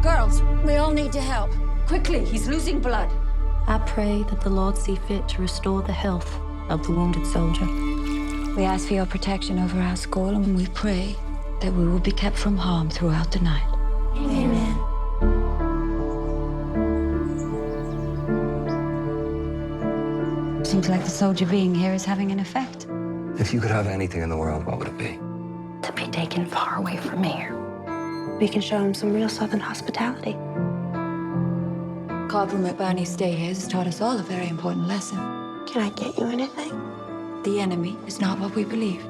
Girls, we all need to help. Quickly, he's losing blood. I pray that the Lord see fit to restore the health of the wounded soldier. We ask for your protection over our school, and we pray that we will be kept from harm throughout the night. Amen. Seems like the soldier being here is having an effect. If you could have anything in the world, what would it be? To be taken far away from here. We can show him some real Southern hospitality. Corporal McBurney's stay here has taught us all a very important lesson. Can I get you anything? The enemy is not what we believe.